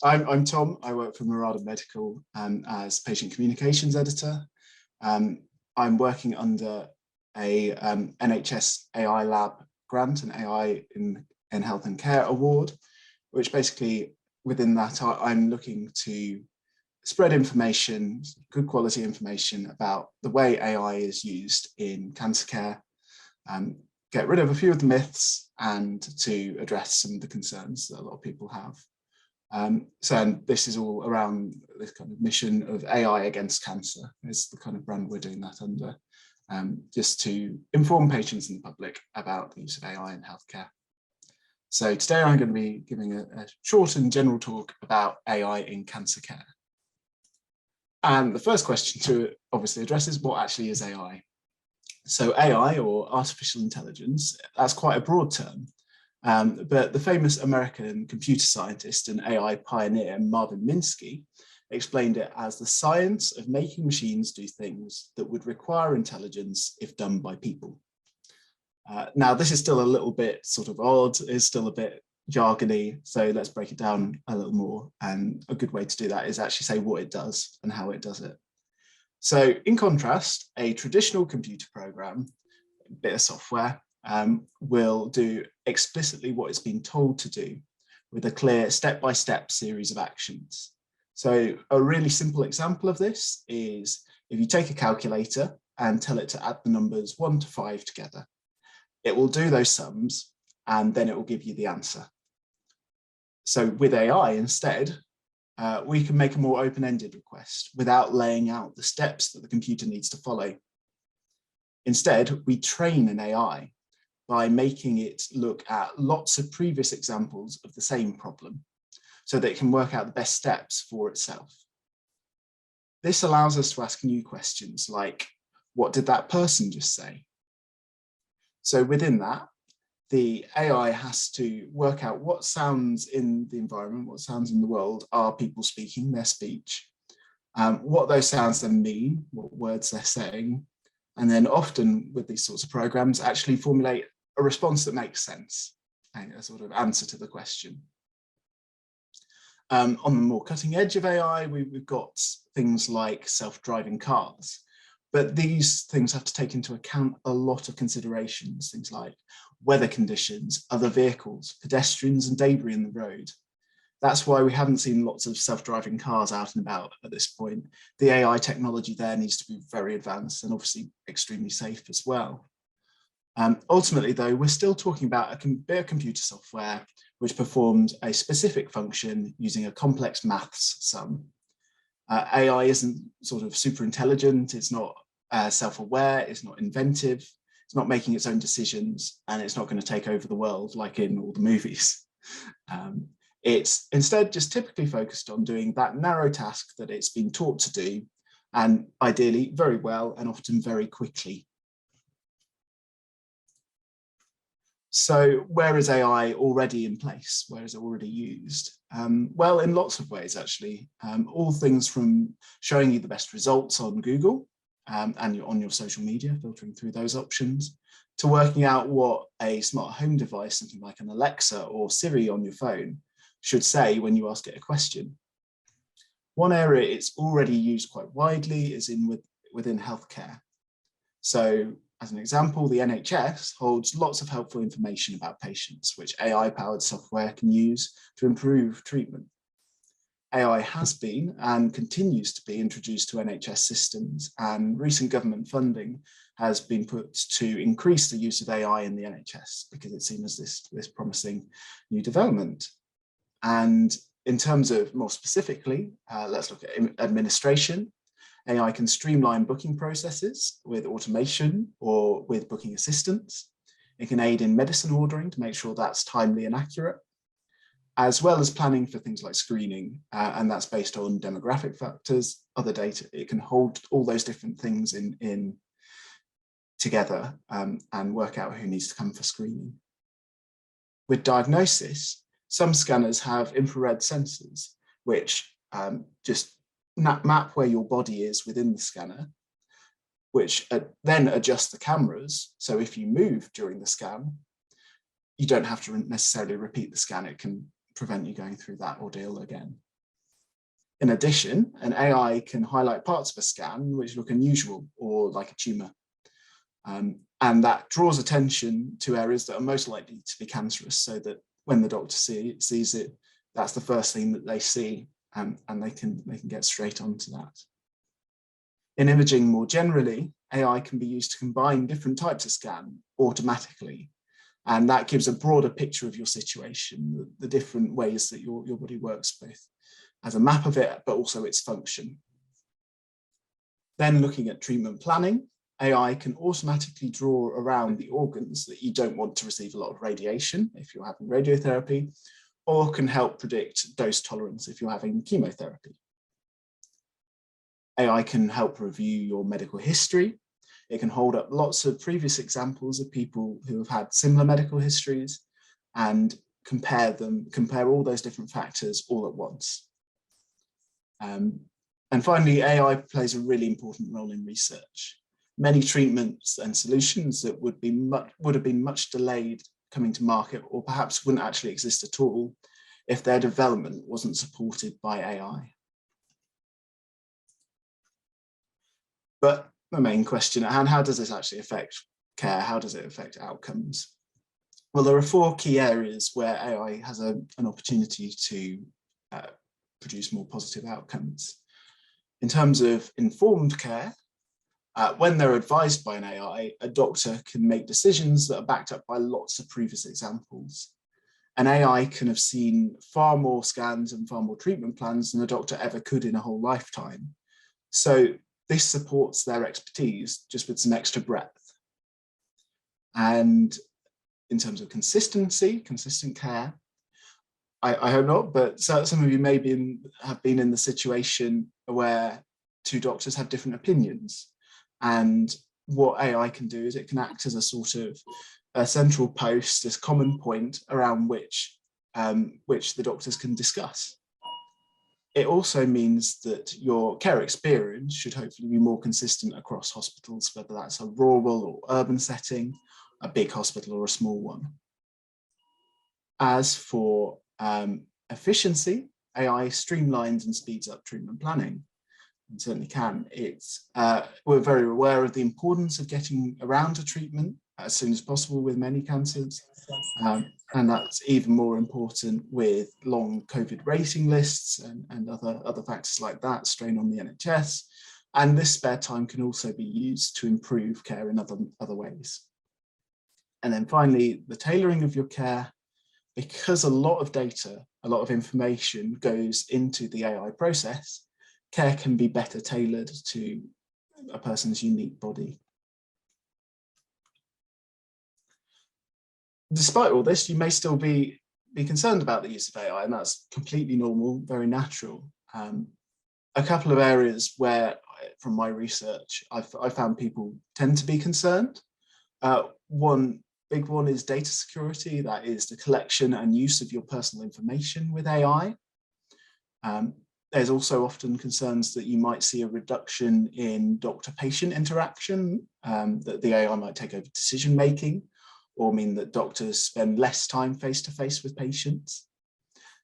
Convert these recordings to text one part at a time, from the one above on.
I'm Tom. I work for Mirada Medical as patient communications editor. I'm working under a NHS AI Lab grant, an AI in Health and Care award, which basically within that I'm looking to spread information, good quality information about the way AI is used in cancer care, get rid of a few of the myths and to address some of the concerns that a lot of people have. So this is all around this kind of mission of AI against cancer is the kind of brand we're doing that under, just to inform patients and the public about the use of AI in healthcare. So today I'm going to be giving a short and general talk about AI in cancer care. And the first question to obviously address is what actually is AI? So AI, or artificial intelligence, that's quite a broad term. But the famous American computer scientist and AI pioneer Marvin Minsky explained it as the science of making machines do things that would require intelligence if done by people. Now, this is still a little bit sort of odd, it's still a bit jargony, so let's break it down a little more. And a good way to do that is actually say what it does and how it does it. So in contrast, a traditional computer program, a bit of software, will do explicitly what it's been told to do with a clear step-by-step series of actions. So a really simple example of this is if you take a calculator and tell it to add the numbers 1 to 5 together, it will do those sums and then it will give you the answer. So with AI instead, we can make a more open-ended request without laying out the steps that the computer needs to follow. Instead, we train an AI by making it look at lots of previous examples of the same problem so that it can work out the best steps for itself. This allows us to ask new questions like, what did that person just say? So within that, the AI has to work out what sounds in the environment, what sounds in the world are people speaking, their speech, what those sounds then mean, what words they're saying, and then often with these sorts of programs actually formulate a response that makes sense, a sort of answer to the question. On the more cutting edge of AI, we've got things like self-driving cars, but these things have to take into account a lot of considerations, things like weather conditions, other vehicles, pedestrians and debris in the road. That's why we haven't seen lots of self-driving cars out and about at this point. The AI technology there needs to be very advanced and obviously extremely safe as well. Ultimately, though, we're still talking about a bit of computer software which performed a specific function using a complex maths sum. AI isn't sort of super intelligent, it's not self-aware, it's not inventive, it's not making its own decisions, and it's not going to take over the world like in all the movies. It's instead just typically focused on doing that narrow task that it's been taught to do, and ideally very well and often very quickly. So where is AI already in place? Where is it already used? Well, in lots of ways, actually. All things from showing you the best results on Google and on your social media, filtering through those options, to working out what a smart home device, something like an Alexa or Siri on your phone, should say when you ask it a question. One area it's already used quite widely is within healthcare. So as an example, the NHS holds lots of helpful information about patients, which AI-powered software can use to improve treatment. AI has been and continues to be introduced to NHS systems, and recent government funding has been put to increase the use of AI in the NHS because it's seen as this promising new development. And in terms of more specifically, let's look at administration. AI can streamline booking processes with automation or with booking assistance. It can aid in medicine ordering to make sure that's timely and accurate, as well as planning for things like screening, and that's based on demographic factors, other data. It can hold all those different things in together and work out who needs to come for screening. With diagnosis, some scanners have infrared sensors, which just map where your body is within the scanner, which then adjust the cameras. So if you move during the scan, you don't have to necessarily repeat the scan. It can prevent you going through that ordeal again. In addition, an AI can highlight parts of a scan which look unusual or like a tumour. And that draws attention to areas that are most likely to be cancerous, so that when the doctor sees it, that's the first thing that they see, and they can get straight onto that. In imaging more generally, AI can be used to combine different types of scan automatically, and that gives a broader picture of your situation, the different ways that your body works, both as a map of it, but also its function. Then looking at treatment planning, AI can automatically draw around the organs that you don't want to receive a lot of radiation if you're having radiotherapy, or can help predict dose tolerance if you're having chemotherapy. AI can help review your medical history. It can hold up lots of previous examples of people who have had similar medical histories and compare all those different factors all at once. And finally, AI plays a really important role in research. Many treatments and solutions that would have been much delayed coming to market, or perhaps wouldn't actually exist at all if their development wasn't supported by AI. But the main question at hand, how does this actually affect care? How does it affect outcomes? Well, there are 4 key areas where AI has an opportunity to produce more positive outcomes. In terms of informed care, when they're advised by an AI, a doctor can make decisions that are backed up by lots of previous examples. An AI can have seen far more scans and far more treatment plans than a doctor ever could in a whole lifetime. So this supports their expertise just with some extra breadth. And in terms of consistency, consistent care, I hope not, but some of you may have been in the situation where 2 doctors have different opinions. And what AI can do is it can act as a sort of a central post, this common point around which the doctors can discuss. It also means that your care experience should hopefully be more consistent across hospitals, whether that's a rural or urban setting, a big hospital or a small one. As for efficiency, AI streamlines and speeds up treatment planning. And certainly can. We're very aware of the importance of getting around to treatment as soon as possible with many cancers. And that's even more important with long COVID waiting lists and other factors like that, strain on the NHS. And this spare time can also be used to improve care in other ways. And then finally, the tailoring of your care, because a lot of data, a lot of information goes into the AI process, care can be better tailored to a person's unique body. Despite all this, you may still be concerned about the use of AI, and that's completely normal, very natural. A couple of areas where, from my research, I found people tend to be concerned. One big one is data security, that is the collection and use of your personal information with AI. There's also often concerns that you might see a reduction in doctor-patient interaction, that the AI might take over decision-making, or mean that doctors spend less time face-to-face with patients.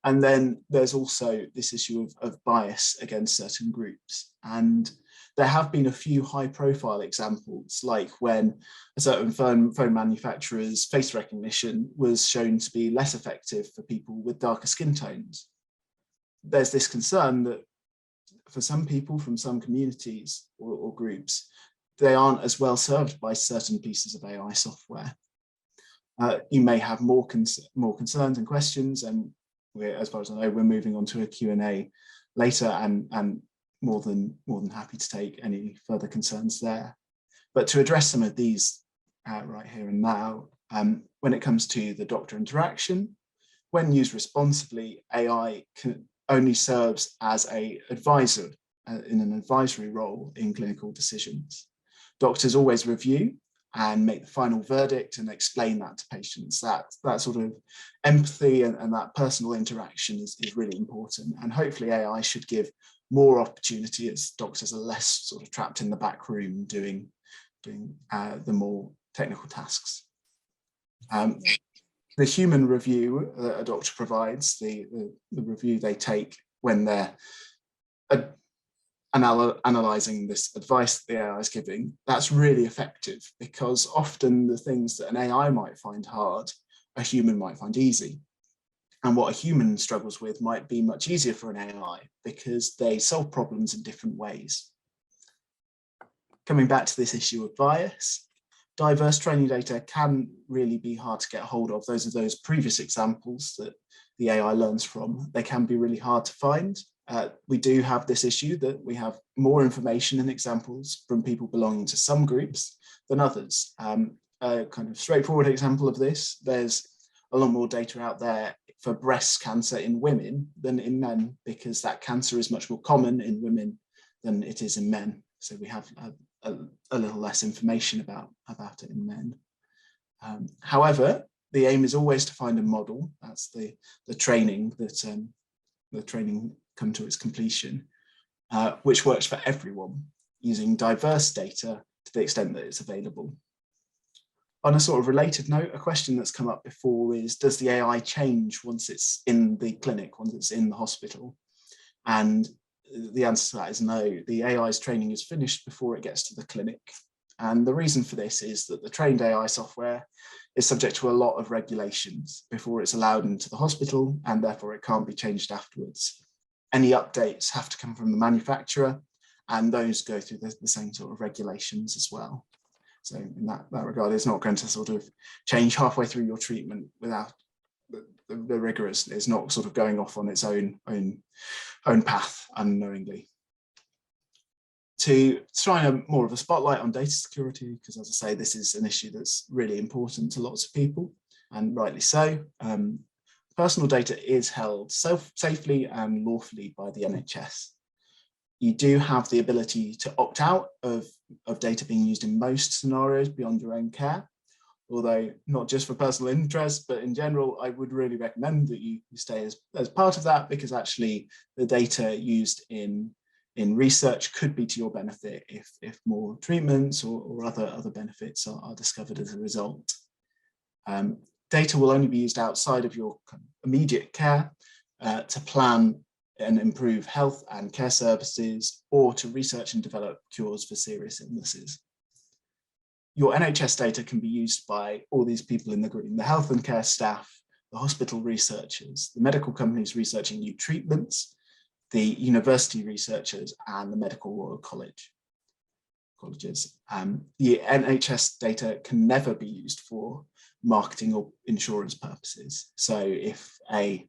And then there's also this issue of bias against certain groups. And there have been a few high-profile examples, like when a certain phone manufacturer's face recognition was shown to be less effective for people with darker skin tones. There's this concern that for some people from some communities or groups, they aren't as well served by certain pieces of AI software. You may have more concerns and questions, and as far as I know, we're moving on to a Q&A later, and more than happy to take any further concerns there. But to address some of these right here and now, when it comes to the doctor interaction, when used responsibly, AI only serves as an advisor in an advisory role in clinical decisions. Doctors always review and make the final verdict and explain that to patients. That sort of empathy and that personal interaction is really important. And hopefully AI should give more opportunity as doctors are less sort of trapped in the back room doing the more technical tasks. the human review that a doctor provides, the review they take when they're analysing this advice that the AI is giving, that's really effective, because often the things that an AI might find hard, a human might find easy. And what a human struggles with might be much easier for an AI, because they solve problems in different ways. Coming back to this issue of bias, diverse training data can really be hard to get hold of. Those are those previous examples that the AI learns from. They can be really hard to find. We do have this issue that we have more information and examples from people belonging to some groups than others. A kind of straightforward example of this, there's a lot more data out there for breast cancer in women than in men, because that cancer is much more common in women than it is in men. So we have a little less information about it in men. However, the aim is always to find a model. That's the training that the training come to its completion, which works for everyone, using diverse data to the extent that it's available. On a sort of related note, a question that's come up before is, does the AI change once it's in the clinic, once it's in the hospital? And the answer to that is no. The AI's training is finished before it gets to the clinic. And the reason for this is that the trained AI software is subject to a lot of regulations before it's allowed into the hospital, and therefore it can't be changed afterwards. Any updates have to come from the manufacturer, and those go through the same sort of regulations as well. So in that regard, it's not going to sort of change halfway through your treatment without the rigorous. It's not sort of going off on its own path unknowingly. To shine more of a spotlight on data security, because as I say, this is an issue that's really important to lots of people, and rightly so. Personal data is held safely and lawfully by the NHS. You do have the ability to opt out of data being used in most scenarios beyond your own care, although not just for personal interest, but in general, I would really recommend that you stay as part of that, because actually the data used in research could be to your benefit if more treatments or other benefits are discovered as a result. Data will only be used outside of your immediate care to plan and improve health and care services, or to research and develop cures for serious illnesses. Your NHS data can be used by all these people in the room: the health and care staff, the hospital researchers, the medical companies researching new treatments, the university researchers, and the Medical Royal Colleges. The NHS data can never be used for marketing or insurance purposes. So if a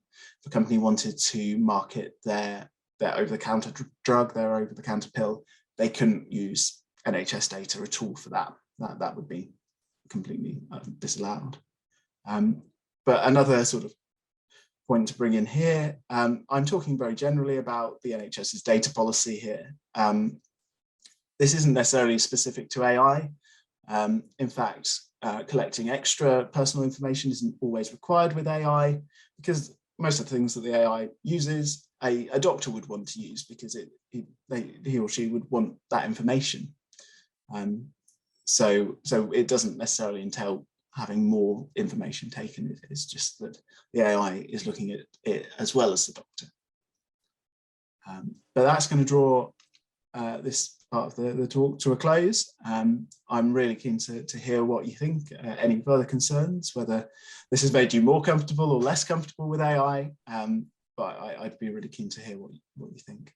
company wanted to market their over-the-counter drug, their over-the-counter pill, they couldn't use NHS data at all for that. That would be completely disallowed. But another sort of point to bring in here, I'm talking very generally about the NHS's data policy here. This isn't necessarily specific to AI. In fact, collecting extra personal information isn't always required with AI, because most of the things that the AI uses, a doctor would want to use, because he or she would want that information. So it doesn't necessarily entail having more information taken. It's just that the AI is looking at it as well as the doctor. But that's going to draw this part of the talk to a close. I'm really keen to hear what you think, any further concerns, whether this has made you more comfortable or less comfortable with AI, but I'd be really keen to hear what you think.